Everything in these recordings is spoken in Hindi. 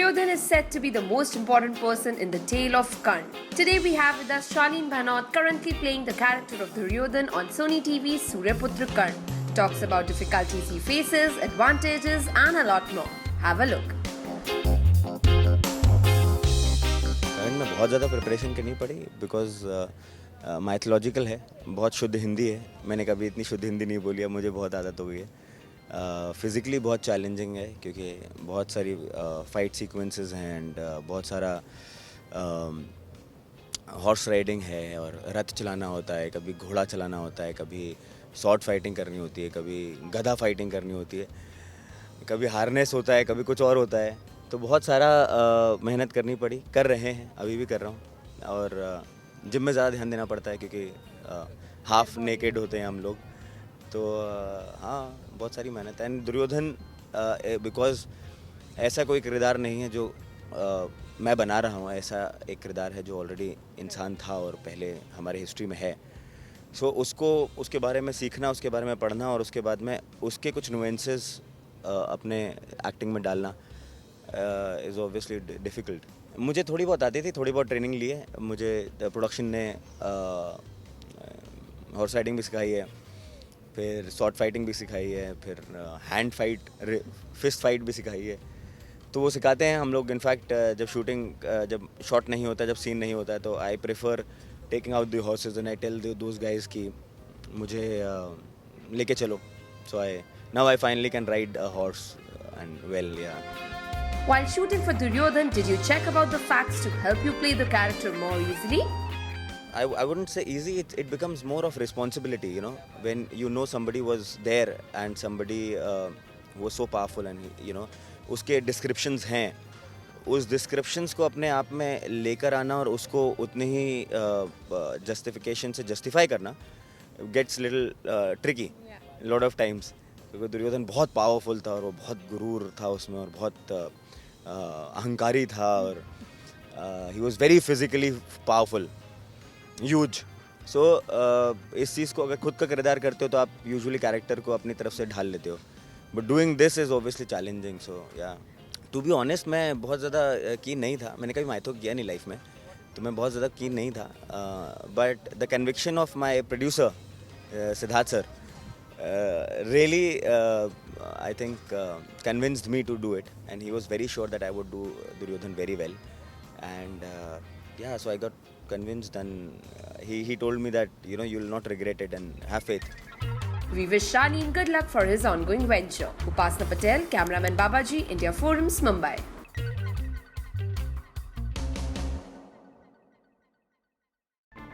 Duryodhan is said to be the most important person in the tale of Karn. Today we have with us Shaleen Bhanot, currently playing the character of Duryodhan on Sony TV's Suryaputra Karn. Talks about difficulties he faces, advantages and a lot more. Have a look. कर्ण में बहुत ज़्यादा प्रिपरेशन करनी पड़ी बिकॉज माइथोलॉजिकल है, बहुत शुद्ध हिंदी है. मैंने कभी इतनी शुद्ध हिंदी नहीं बोली है, मुझे बहुत आदत हो गई है. फिज़िकली बहुत चैलेंजिंग है क्योंकि बहुत सारी फाइट सीक्वेंसेस हैं एंड बहुत सारा हॉर्स राइडिंग है और रथ चलाना होता है, कभी घोड़ा चलाना होता है, कभी शॉर्ट फाइटिंग करनी होती है, कभी गधा फाइटिंग करनी होती है, कभी हार्नेस होता है, कभी कुछ और होता है. तो बहुत सारा मेहनत करनी पड़ी, कर रहे हैं, अभी भी कर रहा हूँ. और जिम में ज़्यादा ध्यान देना पड़ता है क्योंकि हाफ नेकेड होते हैं हम लोग. तो हाँ, बहुत सारी मेहनत है. एंड दुर्योधन बिकॉज ऐसा कोई किरदार नहीं है जो मैं बना रहा हूँ, ऐसा एक किरदार है जो ऑलरेडी इंसान था और पहले हमारे हिस्ट्री में है. सो उसको उसके बारे में सीखना, उसके बारे में पढ़ना और उसके बाद में उसके कुछ नुएंसेस अपने एक्टिंग में डालना इज़ ऑब्वियसली डिफ़िकल्ट. मुझे थोड़ी बहुत आती थी, थोड़ी बहुत ट्रेनिंग ली है. मुझे प्रोडक्शन ने हॉर्स राइडिंग भी सिखाई है, फिर शॉर्ट फाइटिंग भी सिखाई है, फिर हैंड फाइट, फिस्ट फाइट भी सिखाई है. तो वो सिखाते हैं हम लोग. इनफैक्ट जब शूटिंग, जब शॉट नहीं होता, जब सीन नहीं होता है, तो I prefer taking out the horses and I tell those guys कि मुझे लेके चलो. So now I finally can ride a horse and well. या While shooting for Duryodhan, did you check about the facts to help you play the character more easily? I wouldn't say easy. It becomes more of responsibility, you know, when you know somebody was there and somebody was so powerful and you know उसके descriptions हैं, उस descriptions को अपने आप में लेकर आना और उसको उतने ही justification से justify करना gets little tricky lot of times. क्योंकि दुर्योधन बहुत पावरफुल था और वो बहुत गुरूर था उसमें और बहुत अहंकारी था और he was very physically powerful, huge. So इस चीज़ को अगर खुद का किरदार करते हो तो आप यूजुअली कैरेक्टर को अपनी तरफ से ढाल लेते हो. But doing this is obviously challenging. So या टू बी ऑनेस्ट, मैं बहुत ज़्यादा कीन नहीं था. मैंने कभी माइथो किया नहीं लाइफ में, तो मैं बहुत ज़्यादा कीन नहीं था. But the conviction of my producer Siddharth sir really I think convinced me to do it, and he was very sure that I would do Duryodhan very well. And yeah, so I got convinced, and he told me that, you know, you'll not regret it and have faith. We wish Shaleen good luck for his ongoing venture. Upasna Patel, cameraman Babaji, India Forums, Mumbai.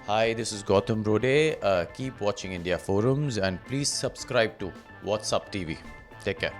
Hi, this is Gautam Rode. Keep watching India Forums and please subscribe to WhatsApp TV. Take care.